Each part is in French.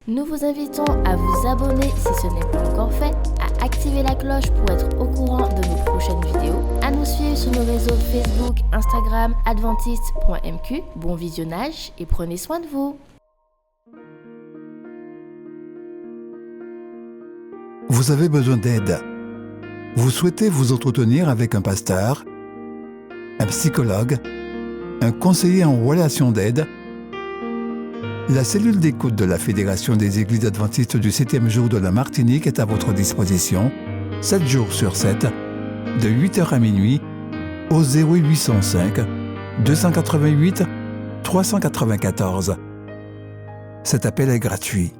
Nous vous invitons à vous abonner si ce n'est pas encore fait, à activer la cloche pour être au courant de nos prochaines vidéos, à nous suivre sur nos réseaux Facebook, Instagram, adventiste.mq. Bon visionnage et prenez soin de vous. Vous avez besoin d'aide. Vous souhaitez vous entretenir avec un pasteur, un psychologue, un conseiller en relation d'aide. La cellule d'écoute de la Fédération des Églises adventistes du 7e jour de la Martinique est à votre disposition, 7 jours sur 7, de 8h à minuit, au 0805 288 394. Cet appel est gratuit.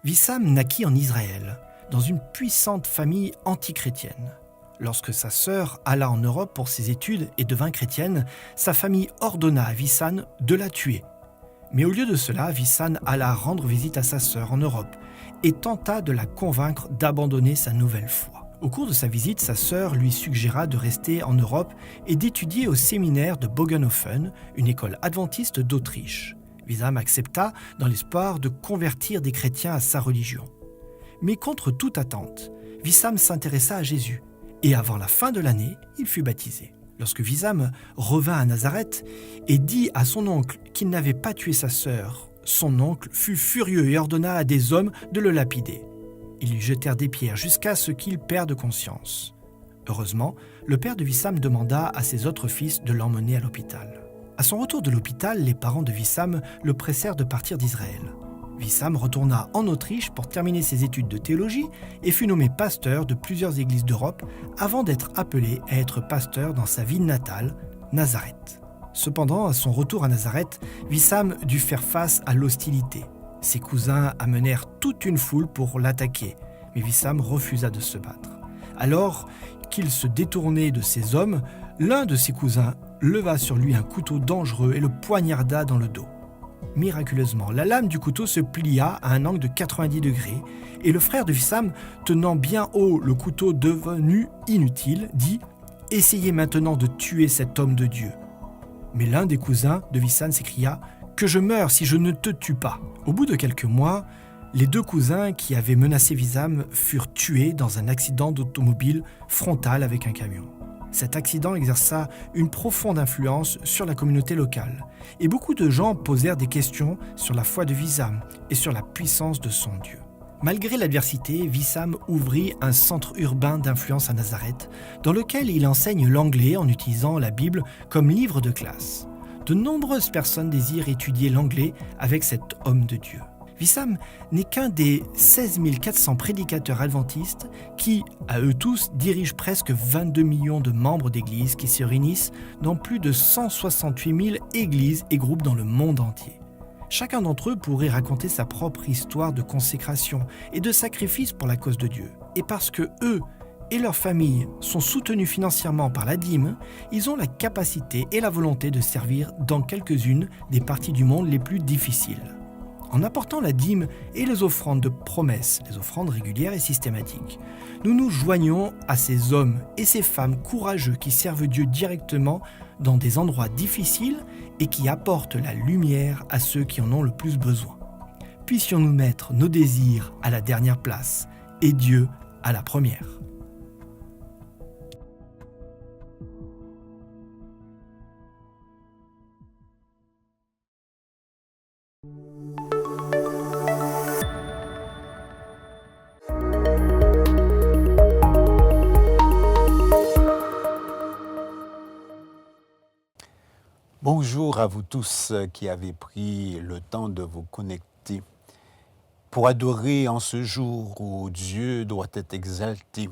Wissam naquit en Israël, dans une puissante famille antichrétienne. Lorsque sa sœur alla en Europe pour ses études et devint chrétienne, sa famille ordonna à Wissam de la tuer. Mais au lieu de cela, Wissam alla rendre visite à sa sœur en Europe et tenta de la convaincre d'abandonner sa nouvelle foi. Au cours de sa visite, sa sœur lui suggéra de rester en Europe et d'étudier au séminaire de Bogenhofen, une école adventiste d'Autriche. Wissam accepta dans l'espoir de convertir des chrétiens à sa religion. Mais contre toute attente, Wissam s'intéressa à Jésus et avant la fin de l'année, il fut baptisé. Lorsque Wissam revint à Nazareth et dit à son oncle qu'il n'avait pas tué sa sœur, son oncle fut furieux et ordonna à des hommes de le lapider. Ils lui jetèrent des pierres jusqu'à ce qu'il perde conscience. Heureusement, le père de Wissam demanda à ses autres fils de l'emmener à l'hôpital. À son retour de l'hôpital, les parents de Wissam le pressèrent de partir d'Israël. Wissam retourna en Autriche pour terminer ses études de théologie et fut nommé pasteur de plusieurs églises d'Europe avant d'être appelé à être pasteur dans sa ville natale, Nazareth. Cependant, à son retour à Nazareth, Wissam dut faire face à l'hostilité. Ses cousins amenèrent toute une foule pour l'attaquer, mais Wissam refusa de se battre. Alors qu'il se détournait de ces hommes, l'un de ses cousins leva sur lui un couteau dangereux et le poignarda dans le dos. Miraculeusement, la lame du couteau se plia à un angle de 90 degrés et le frère de Wissam, tenant bien haut le couteau devenu inutile, dit « Essayez maintenant de tuer cet homme de Dieu ». Mais l'un des cousins de Wissam s'écria « Que je meure si je ne te tue pas ». Au bout de quelques mois, les deux cousins qui avaient menacé Wissam furent tués dans un accident d'automobile frontal avec un camion. Cet accident exerça une profonde influence sur la communauté locale et beaucoup de gens posèrent des questions sur la foi de Wissam et sur la puissance de son Dieu. Malgré l'adversité, Wissam ouvrit un centre urbain d'influence à Nazareth dans lequel il enseigne l'anglais en utilisant la Bible comme livre de classe. De nombreuses personnes désirent étudier l'anglais avec cet homme de Dieu. Wissam n'est qu'un des 16 400 prédicateurs adventistes qui, à eux tous, dirigent presque 22 millions de membres d'églises qui se réunissent dans plus de 168 000 églises et groupes dans le monde entier. Chacun d'entre eux pourrait raconter sa propre histoire de consécration et de sacrifice pour la cause de Dieu. Et parce que eux et leurs familles sont soutenus financièrement par la dîme, ils ont la capacité et la volonté de servir dans quelques-unes des parties du monde les plus difficiles. En apportant la dîme et les offrandes de promesses, les offrandes régulières et systématiques, nous nous joignons à ces hommes et ces femmes courageux qui servent Dieu directement dans des endroits difficiles et qui apportent la lumière à ceux qui en ont le plus besoin. Puissions-nous mettre nos désirs à la dernière place et Dieu à la première. Bonjour à vous tous qui avez pris le temps de vous connecter pour adorer en ce jour où Dieu doit être exalté.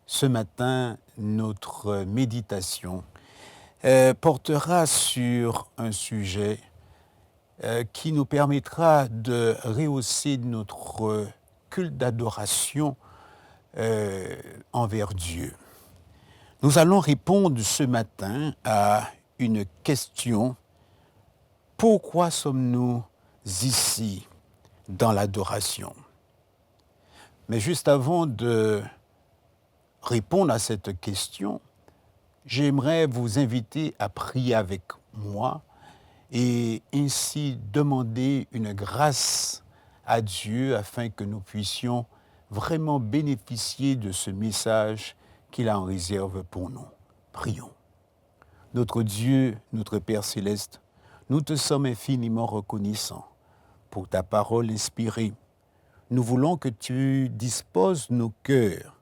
Ce matin, notre méditation portera sur un sujet qui nous permettra de rehausser notre culte d'adoration envers Dieu. Nous allons répondre ce matin à une question: pourquoi sommes-nous ici dans l'adoration? Mais juste avant de répondre à cette question, j'aimerais vous inviter à prier avec moi et ainsi demander une grâce à Dieu afin que nous puissions vraiment bénéficier de ce message qu'il a en réserve pour nous. Prions. Notre Dieu, notre Père céleste, nous te sommes infiniment reconnaissants pour ta parole inspirée. Nous voulons que tu disposes nos cœurs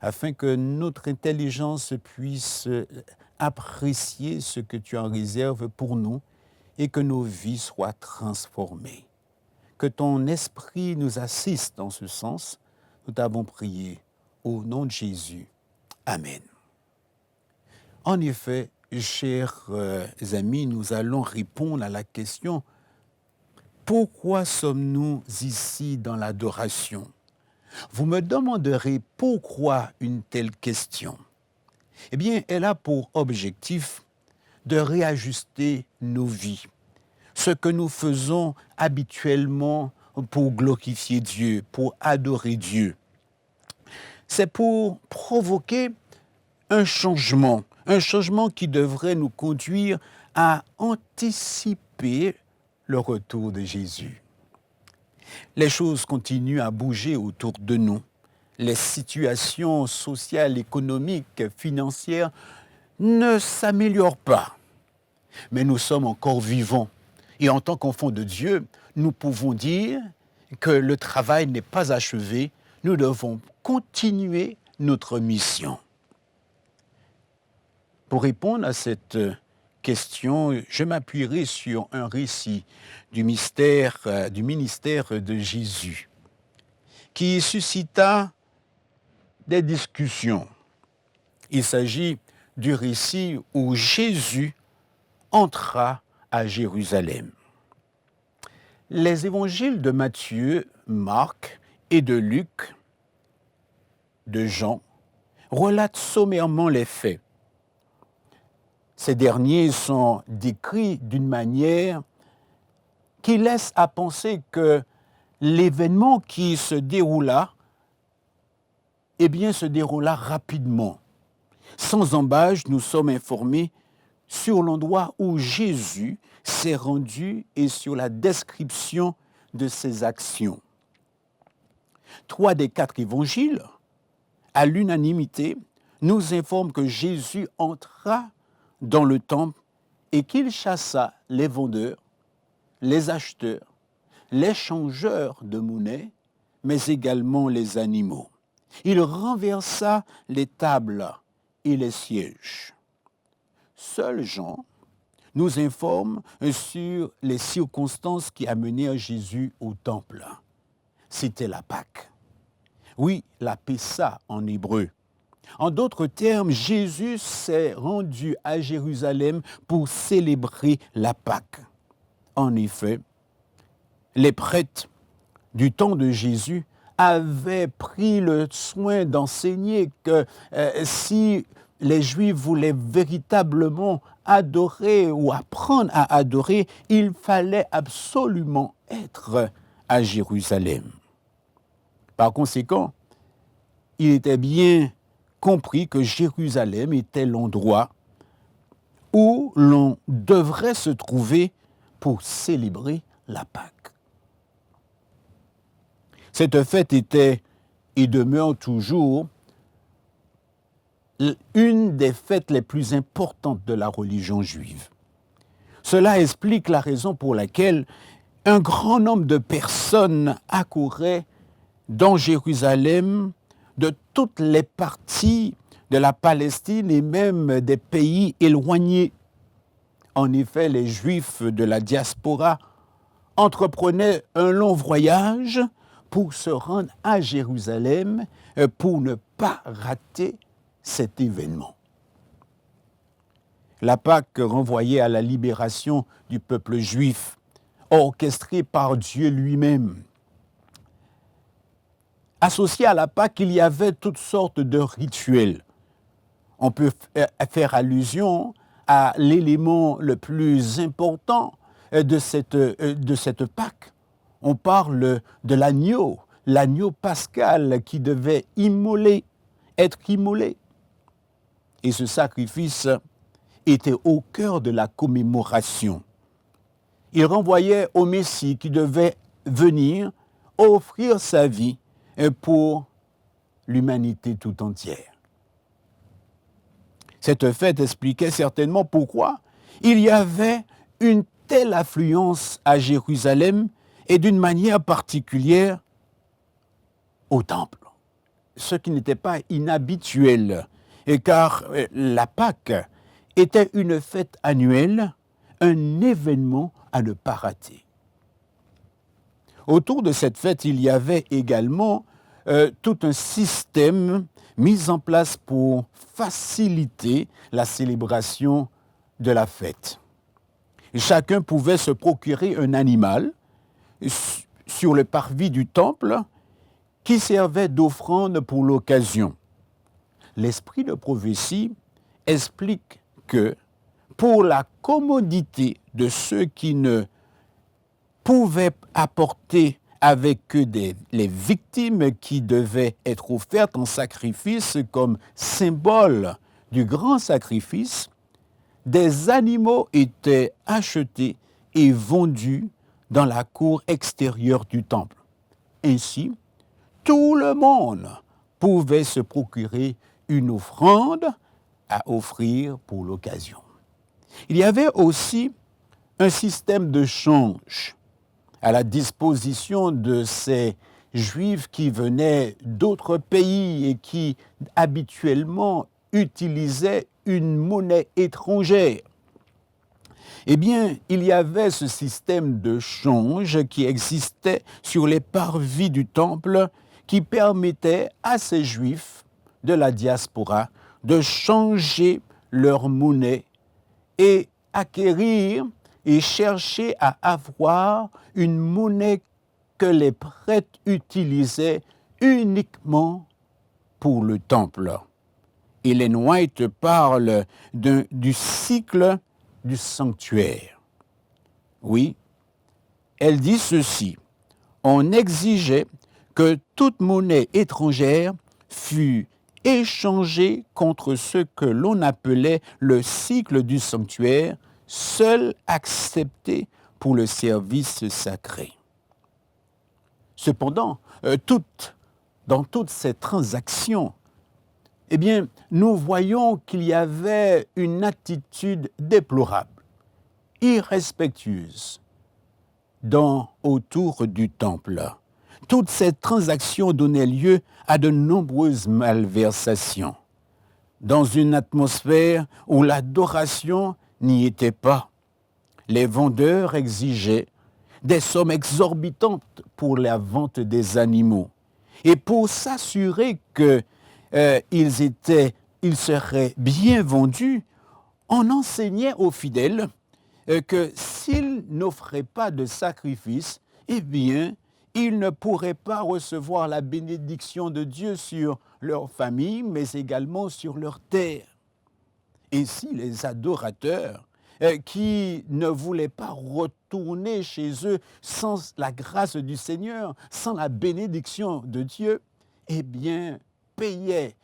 afin que notre intelligence puisse apprécier ce que tu en réserves pour nous et que nos vies soient transformées. Que ton esprit nous assiste dans ce sens. Nous t'avons prié au nom de Jésus. Amen. En effet, chers amis, nous allons répondre à la question « Pourquoi sommes-nous ici dans l'adoration ?» Vous me demanderez pourquoi une telle question. Eh bien, elle a pour objectif de réajuster nos vies, ce que nous faisons habituellement pour glorifier Dieu, pour adorer Dieu. C'est pour provoquer un changement qui devrait nous conduire à anticiper le retour de Jésus. Les choses continuent à bouger autour de nous. Les situations sociales, économiques, financières ne s'améliorent pas. Mais nous sommes encore vivants. Et en tant qu'enfants de Dieu, nous pouvons dire que le travail n'est pas achevé. Nous devons continuer notre mission. Pour répondre à cette question, je m'appuierai sur un récit du ministère de Jésus qui suscita des discussions. Il s'agit du récit où Jésus entra à Jérusalem. Les évangiles de Matthieu, Marc et de Luc, de Jean, relatent sommairement les faits. Ces derniers sont décrits d'une manière qui laisse à penser que l'événement qui se déroula, se déroula rapidement. Sans embâche, nous sommes informés sur l'endroit où Jésus s'est rendu et sur la description de ses actions. 3 des 4 évangiles, à l'unanimité, nous informent que Jésus entra dans le temple et qu'il chassa les vendeurs, les acheteurs, les changeurs de monnaie, mais également les animaux. Il renversa les tables et les sièges. Seul Jean nous informe sur les circonstances qui amenèrent Jésus au temple. C'était la Pâque. Oui, la Pessa en hébreu. En d'autres termes, Jésus s'est rendu à Jérusalem pour célébrer la Pâque. En effet, les prêtres du temps de Jésus avaient pris le soin d'enseigner que si les Juifs voulaient véritablement adorer ou apprendre à adorer, il fallait absolument être à Jérusalem. Par conséquent, il était bien compris que Jérusalem était l'endroit où l'on devrait se trouver pour célébrer la Pâque. Cette fête était et demeure toujours une des fêtes les plus importantes de la religion juive. Cela explique la raison pour laquelle un grand nombre de personnes accouraient dans Jérusalem de toutes les parties de la Palestine et même des pays éloignés. En effet, les Juifs de la diaspora entreprenaient un long voyage pour se rendre à Jérusalem pour ne pas rater cet événement. La Pâque renvoyait à la libération du peuple juif, orchestrée par Dieu lui-même. Associé à la Pâque, il y avait toutes sortes de rituels. On peut faire allusion à l'élément le plus important de cette Pâque. On parle de l'agneau pascal qui devait immoler être immolé. Et ce sacrifice était au cœur de la commémoration. Il renvoyait au Messie qui devait venir offrir sa vie pour l'humanité tout entière. Cette fête expliquait certainement pourquoi il y avait une telle affluence à Jérusalem et d'une manière particulière au temple. Ce qui n'était pas inhabituel, car la Pâque était une fête annuelle, un événement à ne pas rater. Autour de cette fête, il y avait également tout un système mis en place pour faciliter la célébration de la fête. Chacun pouvait se procurer un animal sur le parvis du temple qui servait d'offrande pour l'occasion. L'esprit de prophétie explique que pour la commodité de ceux qui ne pouvaient apporter avec eux les victimes qui devaient être offertes en sacrifice comme symbole du grand sacrifice, des animaux étaient achetés et vendus dans la cour extérieure du temple. Ainsi, tout le monde pouvait se procurer une offrande à offrir pour l'occasion. Il y avait aussi un système de change à la disposition de ces Juifs qui venaient d'autres pays et qui habituellement utilisaient une monnaie étrangère. Eh bien, il y avait ce système de change qui existait sur les parvis du temple qui permettait à ces Juifs de la diaspora de changer leur monnaie et acquérir et chercher à avoir une monnaie que les prêtres utilisaient uniquement pour le temple. Ellen White parle du cycle du sanctuaire. Oui, elle dit ceci: on exigeait que toute monnaie étrangère fût échangée contre ce que l'on appelait le cycle du sanctuaire, seul accepté pour le service sacré. Cependant, dans toutes ces transactions, eh bien, nous voyons qu'il y avait une attitude déplorable, irrespectueuse, autour du temple. Toutes ces transactions donnaient lieu à de nombreuses malversations, dans une atmosphère où l'adoration n'y était pas. Les vendeurs exigeaient des sommes exorbitantes pour la vente des animaux. Et pour s'assurer qu'ils seraient bien vendus, on enseignait aux fidèles que s'ils n'offraient pas de sacrifice, eh bien, ils ne pourraient pas recevoir la bénédiction de Dieu sur leur famille, mais également sur leur terre. Ainsi, les adorateurs qui ne voulaient pas retourner chez eux sans la grâce du Seigneur, sans la bénédiction de Dieu, eh bien,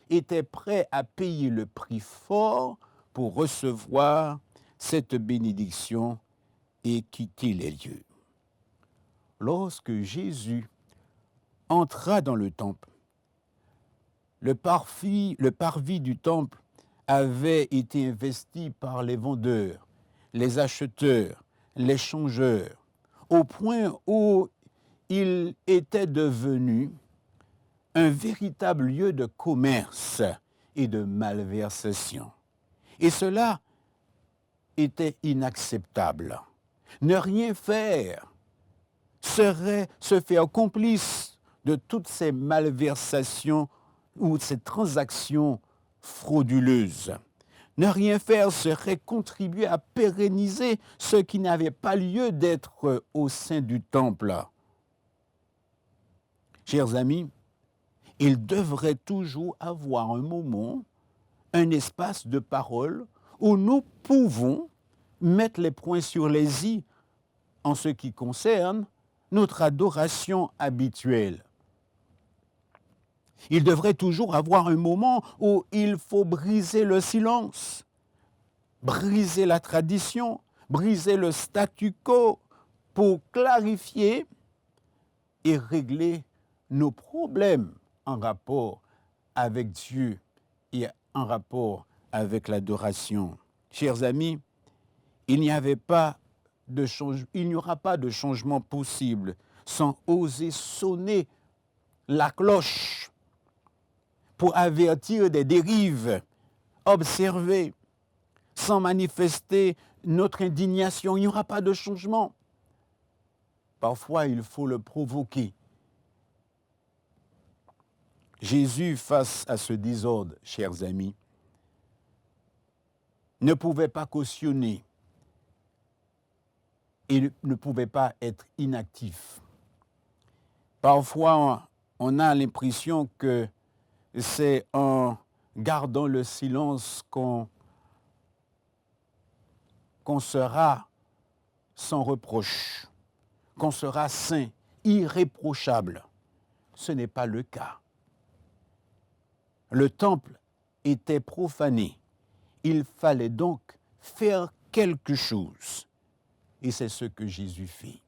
étaient prêts à payer le prix fort pour recevoir cette bénédiction et quitter les lieux. Lorsque Jésus entra dans le temple, le parvis du temple avait été investi par les vendeurs, les acheteurs, les changeurs, au point où il était devenu un véritable lieu de commerce et de malversation. Et cela était inacceptable. Ne rien faire serait se faire complice de toutes ces malversations ou ces transactions frauduleuses. Ne rien faire serait contribuer à pérenniser ce qui n'avait pas lieu d'être au sein du temple. Chers amis, il devrait toujours avoir un moment, un espace de parole où nous pouvons mettre les points sur les i en ce qui concerne notre adoration habituelle. Il devrait toujours avoir un moment où il faut briser le silence, briser la tradition, briser le statu quo pour clarifier et régler nos problèmes en rapport avec Dieu et en rapport avec l'adoration. Chers amis, il n'y aura pas de changement possible sans oser sonner la cloche pour avertir des dérives observées, sans manifester notre indignation. Il n'y aura pas de changement. Parfois, il faut le provoquer. Jésus, face à ce désordre, chers amis, ne pouvait pas cautionner et ne pouvait pas être inactif. Parfois, on a l'impression que c'est en gardant le silence qu'on sera sans reproche, qu'on sera saint, irréprochable. Ce n'est pas le cas. Le temple était profané. Il fallait donc faire quelque chose. Et c'est ce que Jésus fit.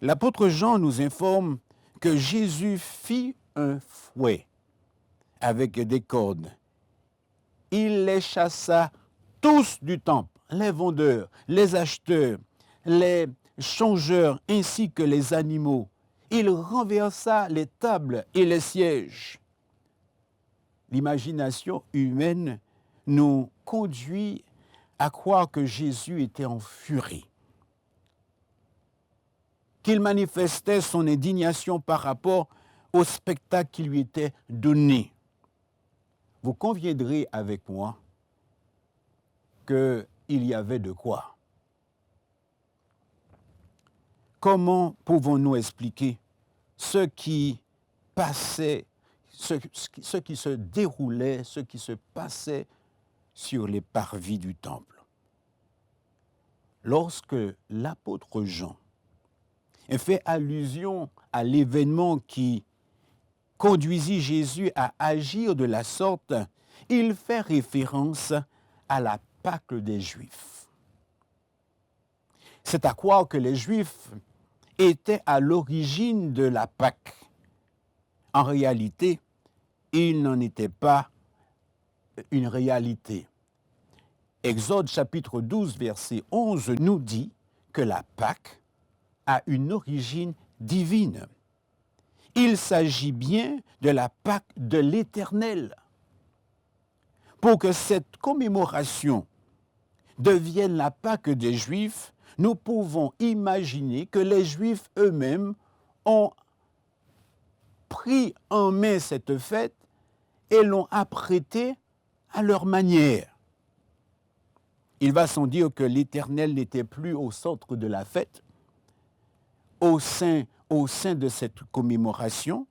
L'apôtre Jean nous informe que Jésus fit un fouet avec des cordes. Il les chassa tous du temple, les vendeurs, les acheteurs, les changeurs ainsi que les animaux. Il renversa les tables et les sièges. L'imagination humaine nous conduit à croire que Jésus était en furie, qu'il manifestait son indignation par rapport au spectacle qui lui était donné. Vous conviendrez avec moi qu'il y avait de quoi. Comment pouvons-nous expliquer ce qui passait, ce qui se déroulait, ce qui se passait sur les parvis du temple? Lorsque l'apôtre Jean fait allusion à l'événement qui conduisit Jésus à agir de la sorte, il fait référence à la Pâque des Juifs. C'est à croire que les Juifs étaient à l'origine de la Pâque. En réalité, il n'en était pas une réalité. Exode chapitre 12, verset 11 nous dit que la Pâque a une origine divine. Il s'agit bien de la Pâque de l'Éternel. Pour que cette commémoration devienne la Pâque des Juifs, nous pouvons imaginer que les Juifs eux-mêmes ont pris en main cette fête et l'ont apprêtée à leur manière. Il va sans dire que l'Éternel n'était plus au centre de la fête, au sein de cette commémoration,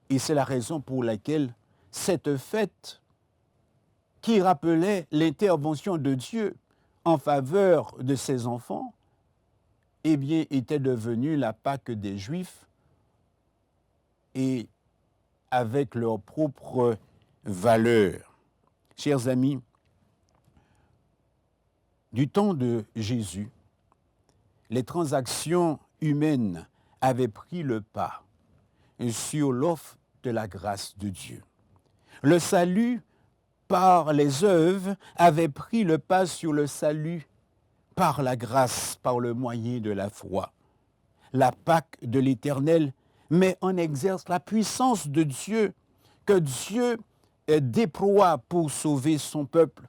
et c'est la raison pour laquelle cette fête, qui rappelait l'intervention de Dieu en faveur de ses enfants, eh bien, était devenue la Pâque des Juifs, et avec leur propre valeur. Chers amis, du temps de Jésus, les transactions humaines avaient pris le pas sur l'offre de la grâce de Dieu. Le salut par les œuvres avait pris le pas sur le salut par la grâce, par le moyen de la foi. La Pâque de l'Éternel met en exerce la puissance de Dieu que Dieu déploie pour sauver son peuple.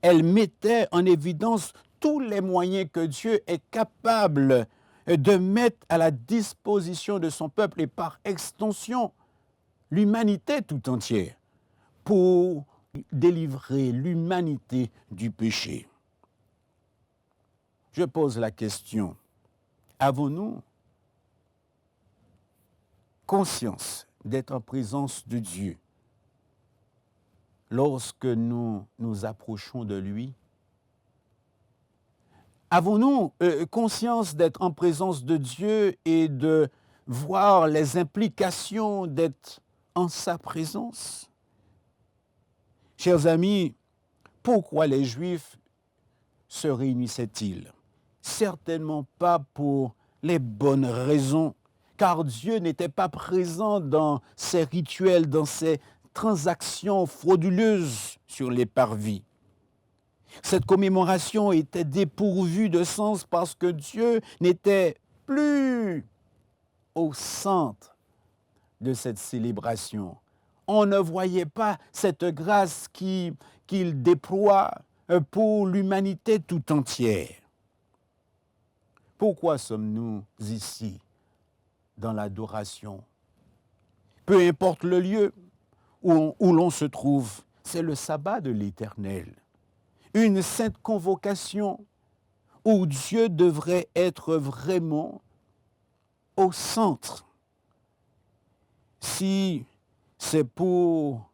Elle mettait en évidence tous les moyens que Dieu est capable de mettre à la disposition de son peuple et par extension l'humanité tout entière pour délivrer l'humanité du péché. Je pose la question, avons-nous conscience d'être en présence de Dieu lorsque nous nous approchons de lui? Avons-nous conscience d'être en présence de Dieu et de voir les implications d'être en sa présence. Chers amis, pourquoi les Juifs se réunissaient-ils? Certainement pas pour les bonnes raisons, car Dieu n'était pas présent dans ces rituels, dans ces transactions frauduleuses sur les parvis. Cette commémoration était dépourvue de sens parce que Dieu n'était plus au centre de cette célébration. On ne voyait pas cette grâce qu'il déploie pour l'humanité tout entière. Pourquoi sommes-nous ici dans l'adoration? Peu importe le lieu où l'on se trouve, c'est le sabbat de l'Éternel. Une sainte convocation où Dieu devrait être vraiment au centre. Si c'est pour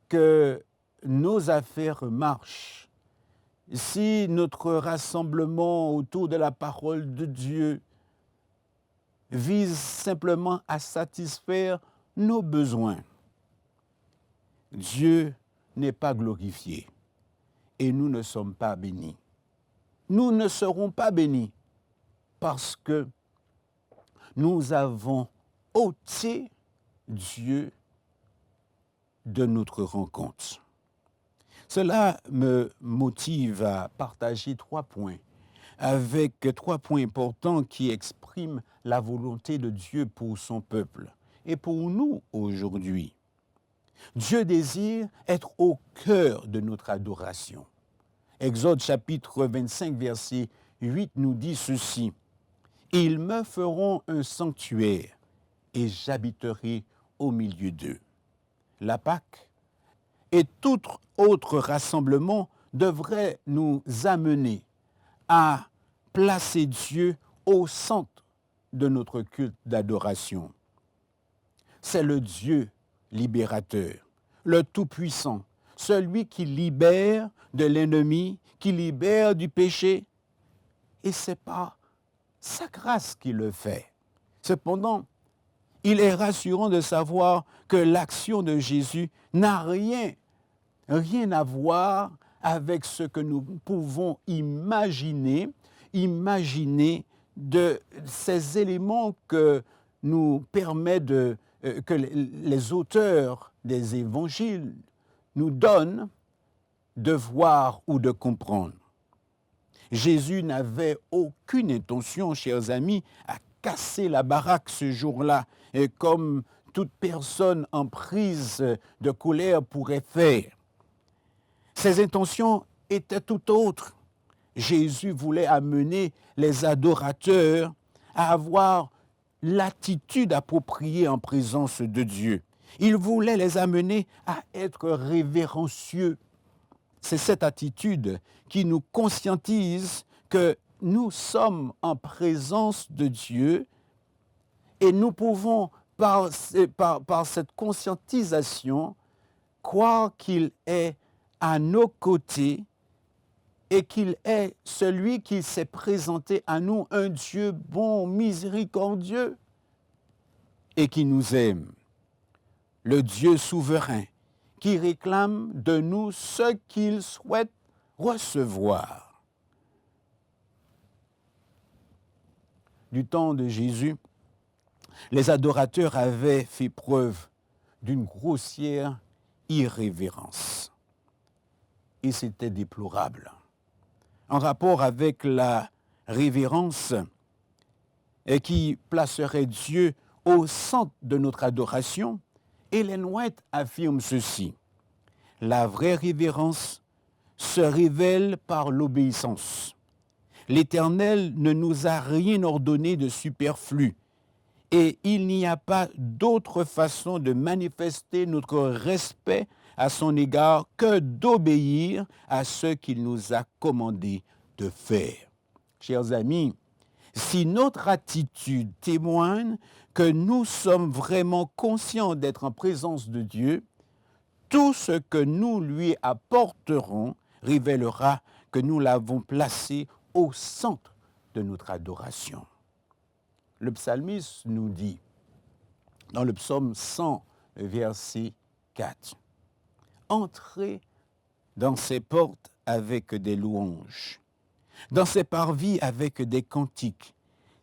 que nos affaires marchent, si notre rassemblement autour de la parole de Dieu vise simplement à satisfaire nos besoins, Dieu n'est pas glorifié et nous ne sommes pas bénis. Nous ne serons pas bénis parce que nous avons ôté Dieu de notre rencontre. Cela me motive à partager 3 points, avec 3 points importants qui expriment la volonté de Dieu pour son peuple et pour nous aujourd'hui. Dieu désire être au cœur de notre adoration. Exode chapitre 25, verset 8 nous dit ceci. « Ils me feront un sanctuaire et j'habiterai au milieu d'eux. » La Pâque et tout autre rassemblement devrait nous amener à placer Dieu au centre de notre culte d'adoration. C'est le Dieu libérateur, le Tout-Puissant, celui qui libère de l'ennemi, qui libère du péché. Et c'est par sa grâce qu'il le fait. Cependant, il est rassurant de savoir que l'action de Jésus n'a rien à voir avec ce que nous pouvons imaginer de ces éléments que nous permet que les auteurs des évangiles nous donnent de voir ou de comprendre. Jésus n'avait aucune intention, chers amis, à casser la baraque ce jour-là, et comme toute personne en prise de colère pourrait faire. Ses intentions étaient tout autres. Jésus voulait amener les adorateurs à avoir l'attitude appropriée en présence de Dieu. Il voulait les amener à être révérencieux. C'est cette attitude qui nous conscientise que nous sommes en présence de Dieu et nous pouvons, par cette conscientisation, croire qu'il est à nos côtés et qu'il est celui qui s'est présenté à nous, un Dieu bon, miséricordieux et qui nous aime. Le Dieu souverain qui réclame de nous ce qu'il souhaite recevoir. Du temps de Jésus, les adorateurs avaient fait preuve d'une grossière irrévérence. Et c'était déplorable. En rapport avec la révérence qui placerait Dieu au centre de notre adoration, Ellen White affirme ceci. La vraie révérence se révèle par l'obéissance. L'Éternel ne nous a rien ordonné de superflu et il n'y a pas d'autre façon de manifester notre respect à son égard que d'obéir à ce qu'il nous a commandé de faire. Chers amis, si notre attitude témoigne que nous sommes vraiment conscients d'être en présence de Dieu, tout ce que nous lui apporterons révélera que nous l'avons placé au centre de notre adoration. le psalmiste nous dit, dans le psaume 100, verset 4, « Entrez dans ses portes avec des louanges, dans ses parvis avec des cantiques.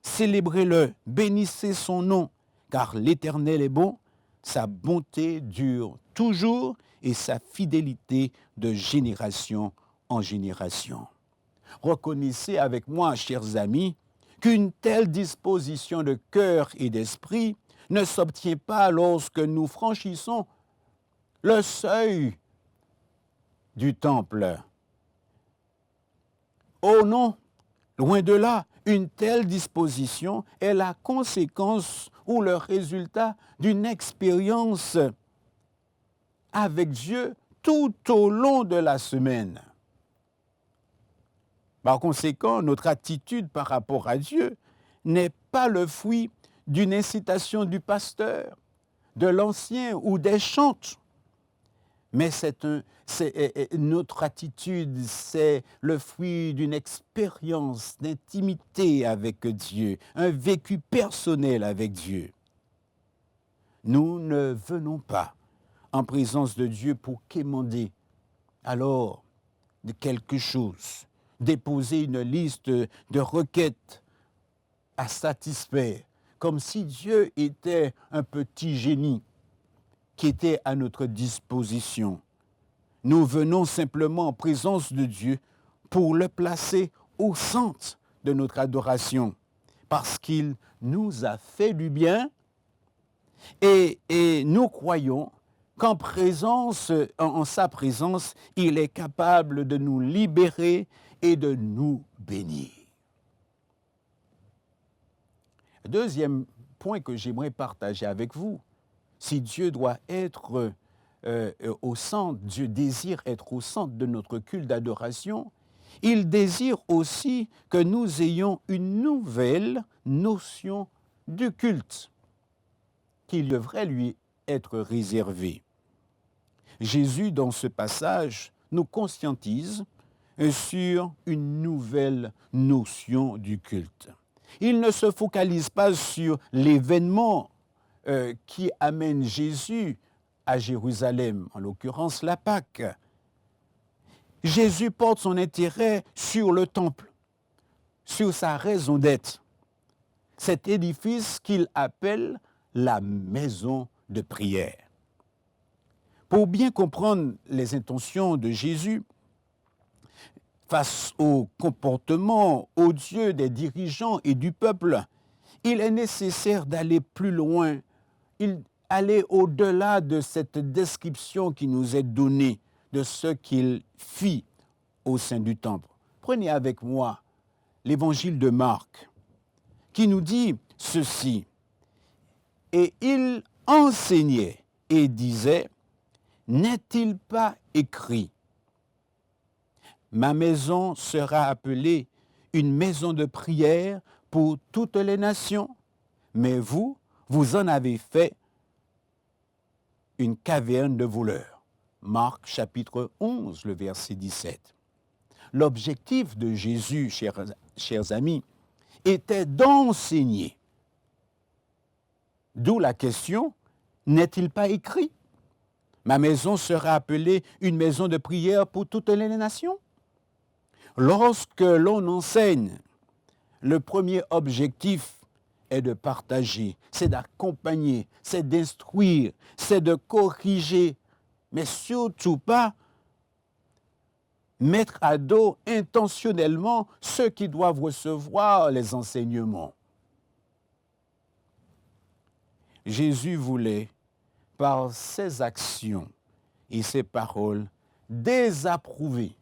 Célébrez-le, bénissez son nom, car l'Éternel est bon, sa bonté dure toujours et sa fidélité de génération en génération. » Reconnaissez avec moi, chers amis, qu'une telle disposition de cœur et d'esprit ne s'obtient pas lorsque nous franchissons le seuil du temple. Oh non, loin de là, une telle disposition est la conséquence ou le résultat d'une expérience avec Dieu tout au long de la semaine. Par conséquent, notre attitude par rapport à Dieu n'est pas le fruit d'une incitation du pasteur, de l'ancien ou des chantes. Mais notre attitude, c'est le fruit d'une expérience d'intimité avec Dieu, un vécu personnel avec Dieu. Nous ne venons pas en présence de Dieu pour quémander alors de quelque chose, déposer une liste de requêtes à satisfaire, comme si Dieu était un petit génie qui était à notre disposition. Nous venons simplement en présence de Dieu pour le placer au centre de notre adoration, parce qu'il nous a fait du bien et nous croyons qu'en sa présence, il est capable de nous libérer et de nous bénir. Deuxième point que j'aimerais partager avec vous, si Dieu doit être au centre, Dieu désire être au centre de notre culte d'adoration, il désire aussi que nous ayons une nouvelle notion du culte qui devrait lui être réservé. Jésus, dans ce passage, nous conscientise sur une nouvelle notion du culte. Il ne se focalise pas sur l'événement qui amène Jésus à Jérusalem, en l'occurrence la Pâque. Jésus porte son intérêt sur le temple, sur sa raison d'être, cet édifice qu'il appelle la maison de prière. Pour bien comprendre les intentions de Jésus face au comportement odieux des dirigeants et du peuple, il est nécessaire d'aller plus loin, aller au-delà de cette description qui nous est donnée de ce qu'il fit au sein du temple. Prenez avec moi l'évangile de Marc, qui nous dit ceci. Et il enseignait et disait, n'est-il pas écrit, ma maison sera appelée une maison de prière pour toutes les nations, mais vous en avez fait une caverne de voleurs. Marc chapitre 11, le verset 17. L'objectif de Jésus, chers amis, était d'enseigner. D'où la question, n'est-il pas écrit? Ma maison sera appelée une maison de prière pour toutes les nations. Lorsque l'on enseigne, le premier objectif est de partager, c'est d'accompagner, c'est d'instruire, c'est de corriger, mais surtout pas mettre à dos intentionnellement ceux qui doivent recevoir les enseignements. Jésus voulait, par ses actions et ses paroles, désapprouver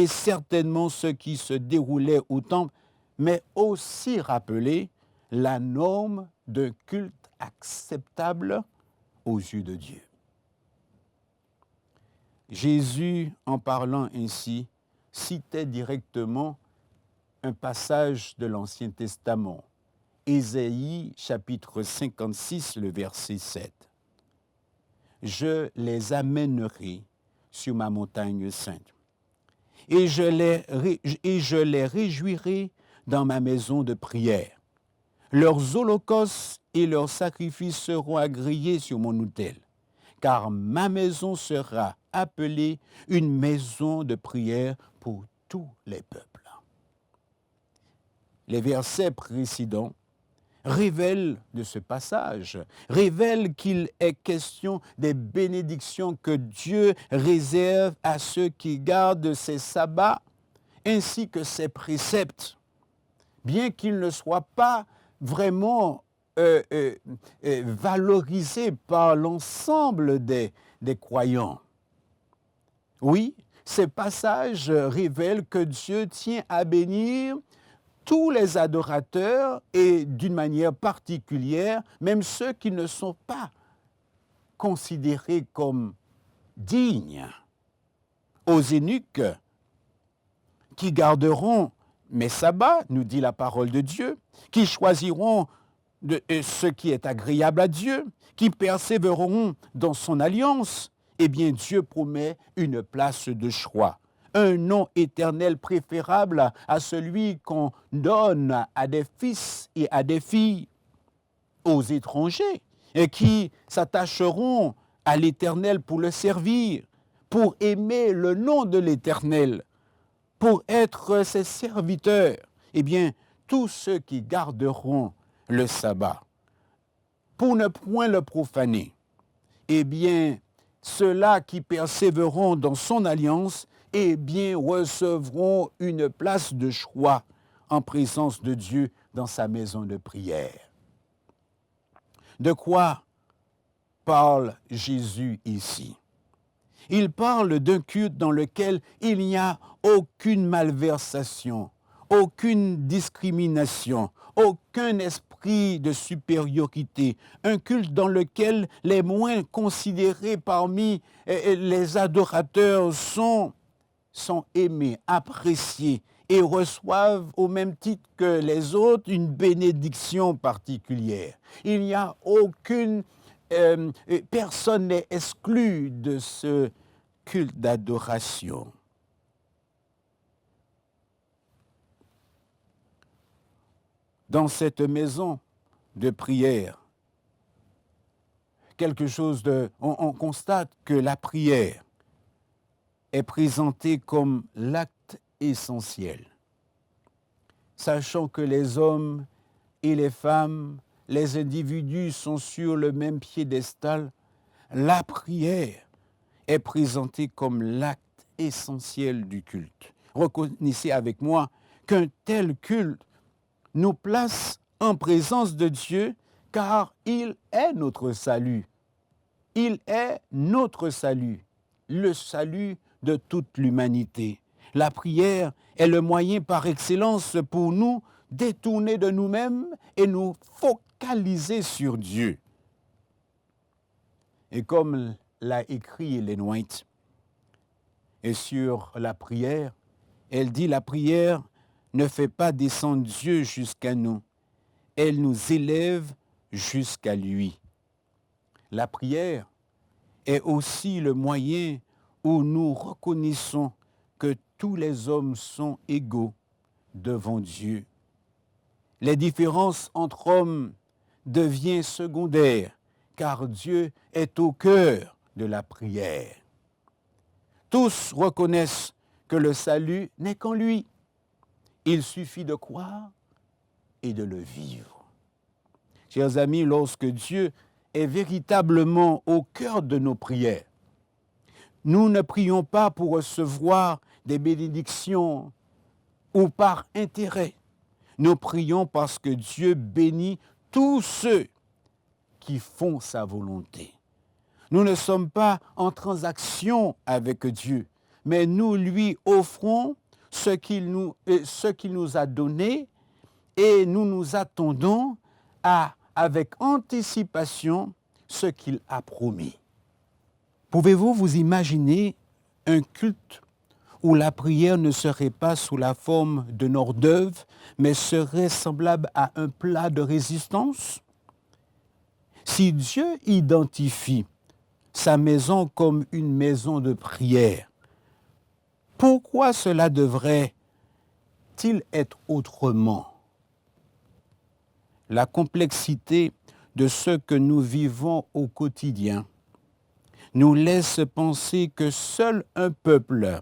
certainement ce qui se déroulait au temple, mais aussi rappeler la norme d'un culte acceptable aux yeux de Dieu. Jésus, en parlant ainsi, citait directement un passage de l'Ancien Testament, Ésaïe chapitre 56, le verset 7. Je les amènerai sur ma montagne sainte, et je les réjouirai dans ma maison de prière. leurs holocaustes et leurs sacrifices seront agréés sur mon autel, car ma maison sera appelée une maison de prière pour tous les peuples. Les versets précédents révèlent de ce passage, révèlent qu'il est question des bénédictions que Dieu réserve à ceux qui gardent ses sabbats ainsi que ses préceptes, bien qu'ils ne soient pas vraiment valorisés par l'ensemble des croyants. Oui, ces passages révèlent que Dieu tient à bénir tous les adorateurs et d'une manière particulière, même ceux qui ne sont pas considérés comme dignes. Aux eunuques qui garderont mes sabbats, nous dit la parole de Dieu, qui choisiront ce qui est agréable à Dieu, qui persévéreront dans son alliance, eh bien Dieu promet une place de choix, un nom éternel préférable à celui qu'on donne à des fils et à des filles, aux étrangers, et qui s'attacheront à l'Éternel pour le servir, pour aimer le nom de l'Éternel, pour être ses serviteurs. Eh bien, tous ceux qui garderont le sabbat, pour ne point le profaner, eh bien, ceux-là qui persévéreront dans son alliance, eh bien, recevront une place de choix en présence de Dieu dans sa maison de prière. De quoi parle Jésus ici? Il parle d'un culte dans lequel il n'y a aucune malversation, aucune discrimination, aucun esprit de supériorité, un culte dans lequel les moins considérés parmi les adorateurs sont aimés, appréciés et reçoivent au même titre que les autres une bénédiction particulière. Il n'y a aucune personne n'est exclu de ce culte d'adoration. Dans cette maison de prière, on constate que la prière est présentée comme l'acte essentiel, sachant que les hommes et les femmes, les individus sont sur le même piédestal, la prière est présentée comme l'acte essentiel du culte. Reconnaissez avec moi qu'un tel culte nous place en présence de Dieu car il est notre salut. Il est notre salut, le salut de toute l'humanité. La prière est le moyen par excellence pour nous détourner de nous-mêmes et nous focaliser sur Dieu. Et comme l'a écrit Ellen White, et sur la prière, elle dit la prière ne fait pas descendre Dieu jusqu'à nous, elle nous élève jusqu'à lui. La prière est aussi le moyen où nous reconnaissons que tous les hommes sont égaux devant Dieu. Les différences entre hommes deviennent secondaires car Dieu est au cœur de la prière. Tous reconnaissent que le salut n'est qu'en lui. Il suffit de croire et de le vivre. Chers amis, lorsque Dieu est véritablement au cœur de nos prières, nous ne prions pas pour recevoir des bénédictions ou par intérêt. Nous prions parce que Dieu bénit tous ceux qui font sa volonté. Nous ne sommes pas en transaction avec Dieu, mais nous lui offrons ce qu'il nous a donné et nous nous attendons avec anticipation ce qu'il a promis. Pouvez-vous vous imaginer un culte où la prière ne serait pas sous la forme d'un hors-d'œuvre, mais serait semblable à un plat de résistance? Si Dieu identifie sa maison comme une maison de prière, pourquoi cela devrait-il être autrement? la complexité de ce que nous vivons au quotidien nous laisse penser que seul un peuple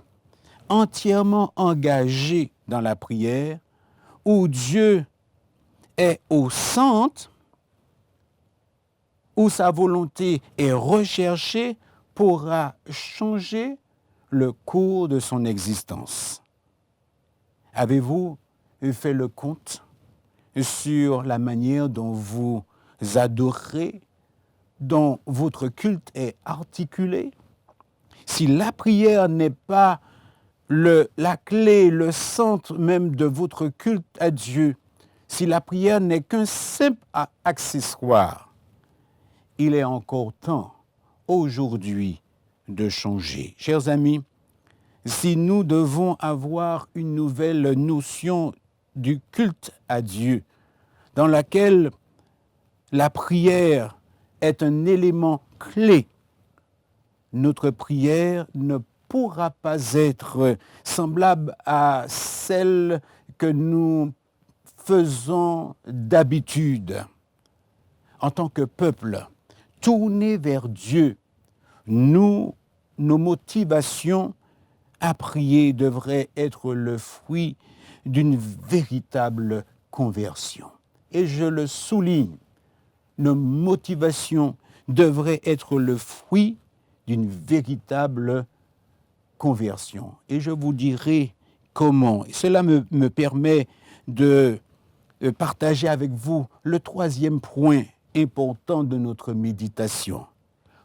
entièrement engagé dans la prière, où Dieu est au centre, où sa volonté est recherchée, pourra changer le cours de son existence. Avez-vous fait le compte sur la manière dont vous adorez, dont votre culte est articulé? Si la prière n'est pas la clé, le centre même de votre culte à Dieu, si la prière n'est qu'un simple accessoire, il est encore temps aujourd'hui de changer. Chers amis, si nous devons avoir une nouvelle notion du culte à Dieu, dans laquelle la prière est un élément clé, notre prière ne pourra pas être semblable à celle que nous faisons d'habitude. En tant que peuple, tourné vers Dieu, nos motivations à prier devraient être le fruit d'une véritable conversion. Et je le souligne, nos motivations devraient être le fruit d'une véritable conversion. Et je vous dirai comment. Et cela me permet de partager avec vous le troisième point important de notre méditation.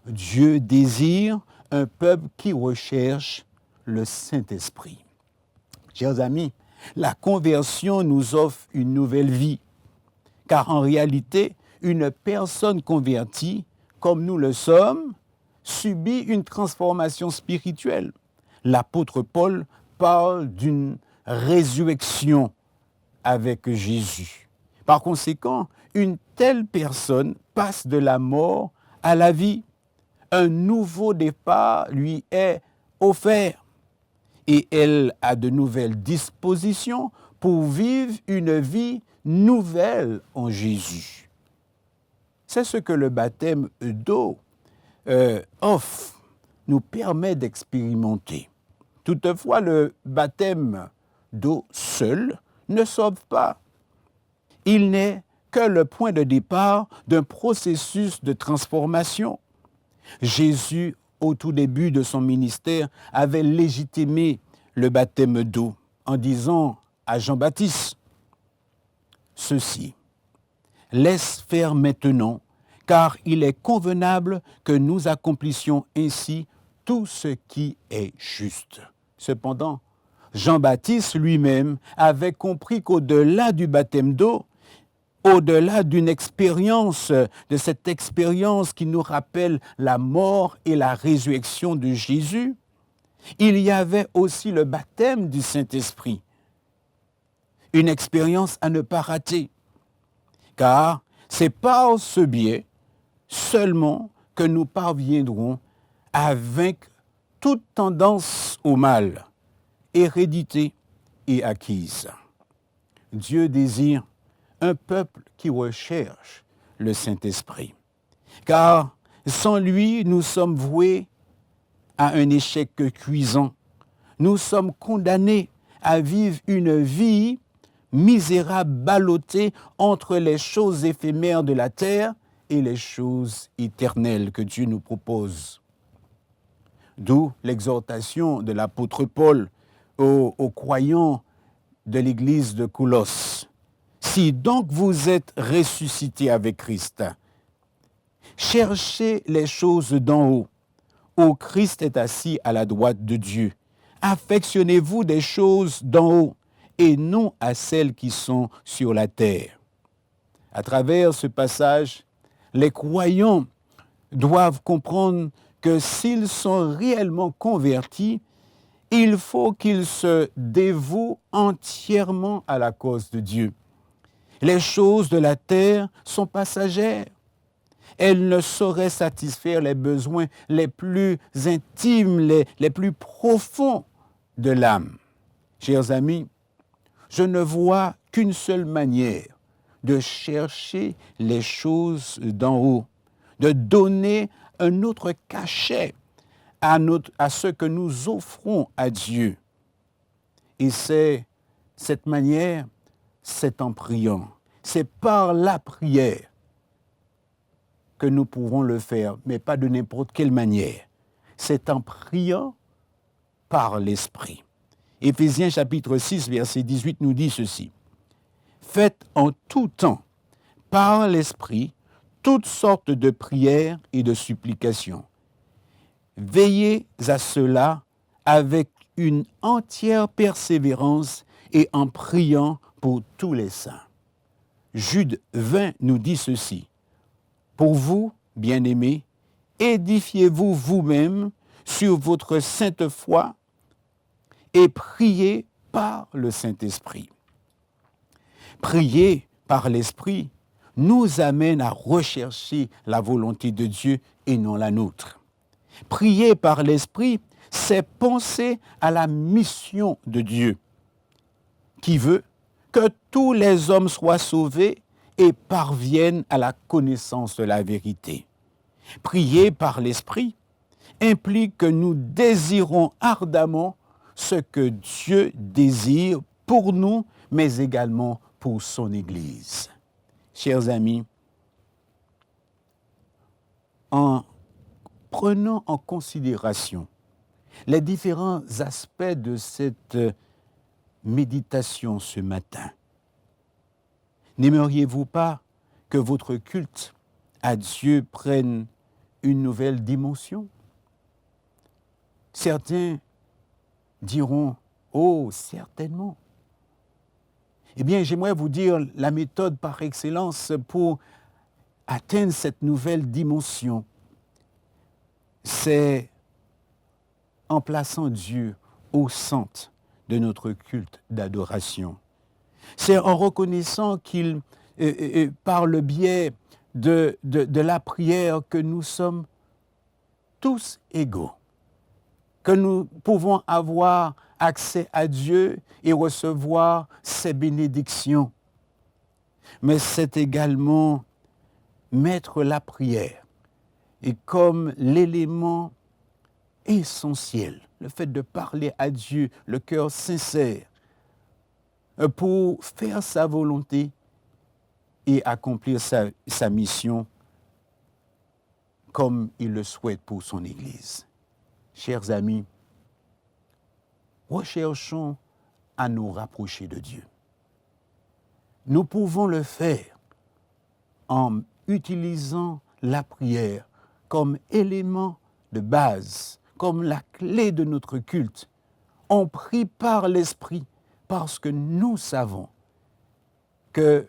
Dieu désire un peuple qui recherche le Saint-Esprit. Chers amis, la conversion nous offre une nouvelle vie, car en réalité, une personne convertie, comme nous le sommes, subit une transformation spirituelle. L'apôtre Paul parle d'une résurrection avec Jésus. Par conséquent, une telle personne passe de la mort à la vie. Un nouveau départ lui est offert et elle a de nouvelles dispositions pour vivre une vie nouvelle en Jésus. C'est ce que le baptême d'eau offre, nous permet d'expérimenter. Toutefois, le baptême d'eau seul ne sauve pas. Il n'est que le point de départ d'un processus de transformation. Jésus, au tout début de son ministère, avait légitimé le baptême d'eau en disant à Jean-Baptiste ceci: « Laisse faire maintenant, car il est convenable que nous accomplissions ainsi tout ce qui est juste. » Cependant, Jean-Baptiste lui-même avait compris qu'au-delà du baptême d'eau, au-delà d'une expérience, de cette expérience qui nous rappelle la mort et la résurrection de Jésus, il y avait aussi le baptême du Saint-Esprit. Une expérience à ne pas rater, car c'est par ce biais seulement que nous parviendrons à vaincre toute tendance au mal, hérédité et acquise. Dieu désire un peuple qui recherche le Saint-Esprit, car sans lui, nous sommes voués à un échec cuisant. Nous sommes condamnés à vivre une vie misérable, ballottée entre les choses éphémères de la terre et les choses éternelles que Dieu nous propose. D'où l'exhortation de l'apôtre Paul aux croyants de l'église de Colosse. Si donc vous êtes ressuscités avec Christ, cherchez les choses d'en haut, où Christ est assis à la droite de Dieu. Affectionnez-vous des choses d'en haut et non à celles qui sont sur la terre. À travers ce passage, les croyants doivent comprendre que s'ils sont réellement convertis, il faut qu'ils se dévouent entièrement à la cause de Dieu. Les choses de la terre sont passagères. Elles ne sauraient satisfaire les besoins les plus intimes, les plus profonds de l'âme. Chers amis, je ne vois qu'une seule manière de chercher les choses d'en haut, de donner un autre cachet à ce que nous offrons à Dieu. Et c'est cette manière, c'est en priant, c'est par la prière que nous pouvons le faire, mais pas de n'importe quelle manière. C'est en priant par l'Esprit. Éphésiens chapitre 6, verset 18 nous dit ceci. Faites en tout temps, par l'Esprit, toutes sortes de prières et de supplications. Veillez à cela avec une entière persévérance et en priant pour tous les saints. Jude 20 nous dit ceci. Pour vous, bien-aimés, édifiez-vous vous-même sur votre sainte foi et priez par le Saint-Esprit. Prier par l'Esprit nous amène à rechercher la volonté de Dieu et non la nôtre. Prier par l'Esprit, c'est penser à la mission de Dieu, qui veut que tous les hommes soient sauvés et parviennent à la connaissance de la vérité. Prier par l'Esprit implique que nous désirons ardemment ce que Dieu désire pour nous, mais également pour son Église. Chers amis, en prenant en considération les différents aspects de cette méditation ce matin, n'aimeriez-vous pas que votre culte à Dieu prenne une nouvelle dimension? Certains diront, oh, certainement. Eh bien, j'aimerais vous dire la méthode par excellence pour atteindre cette nouvelle dimension. C'est en plaçant Dieu au centre de notre culte d'adoration. C'est en reconnaissant qu'il, par le biais de la prière, que nous sommes tous égaux, que nous pouvons avoir accès à Dieu et recevoir ses bénédictions. Mais c'est également mettre la prière et comme l'élément essentiel, le fait de parler à Dieu, le cœur sincère, pour faire sa volonté et accomplir sa mission comme il le souhaite pour son Église. Chers amis, recherchons à nous rapprocher de Dieu. Nous pouvons le faire en utilisant la prière comme élément de base, comme la clé de notre culte. On prie par l'Esprit parce que nous savons que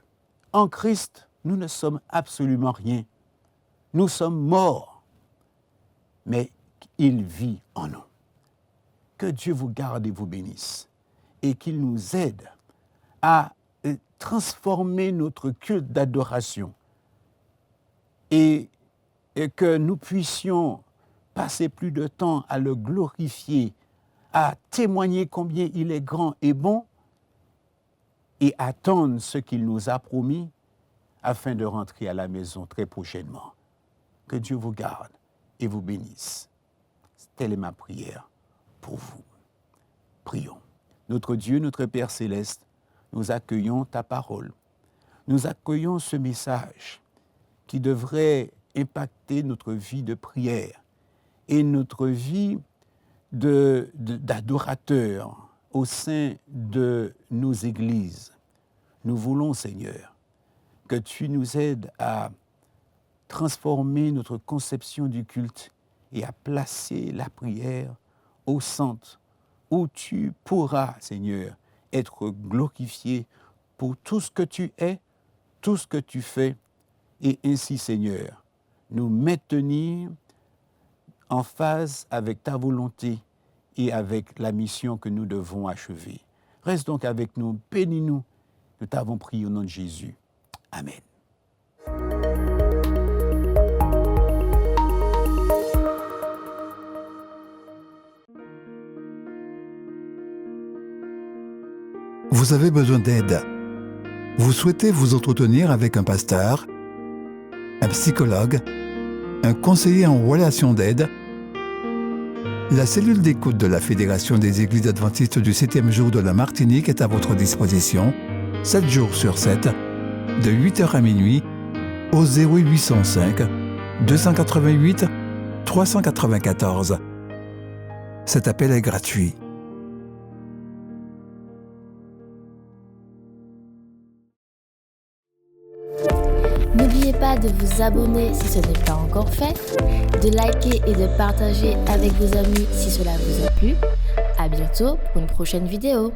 en Christ, nous ne sommes absolument rien. Nous sommes morts, mais il vit en nous. Que Dieu vous garde et vous bénisse et qu'il nous aide à transformer notre culte d'adoration et que nous puissions passer plus de temps à le glorifier, à témoigner combien il est grand et bon et attendre ce qu'il nous a promis afin de rentrer à la maison très prochainement. Que Dieu vous garde et vous bénisse. Telle est ma prière pour vous. Prions. Notre Dieu, notre Père céleste, nous accueillons ta parole. Nous accueillons ce message qui devrait impacter notre vie de prière et notre vie d'adorateur au sein de nos églises. Nous voulons, Seigneur, que tu nous aides à transformer notre conception du culte et à placer la prière au centre où tu pourras, Seigneur, être glorifié pour tout ce que tu es, tout ce que tu fais, et ainsi, Seigneur, nous maintenir en phase avec ta volonté et avec la mission que nous devons achever. Reste donc avec nous, bénis-nous. Nous t'avons prié au nom de Jésus. Amen. Vous avez besoin d'aide. Vous souhaitez vous entretenir avec un pasteur, un psychologue, un conseiller en relations d'aide? La cellule d'écoute de la Fédération des Églises adventistes du 7e jour de la Martinique est à votre disposition, 7 jours sur 7, de 8h à minuit, au 0805 288 394. Cet appel est gratuit. N'oubliez pas de vous abonner si ce n'est pas encore fait, de liker et de partager avec vos amis si cela vous a plu. À bientôt pour une prochaine vidéo.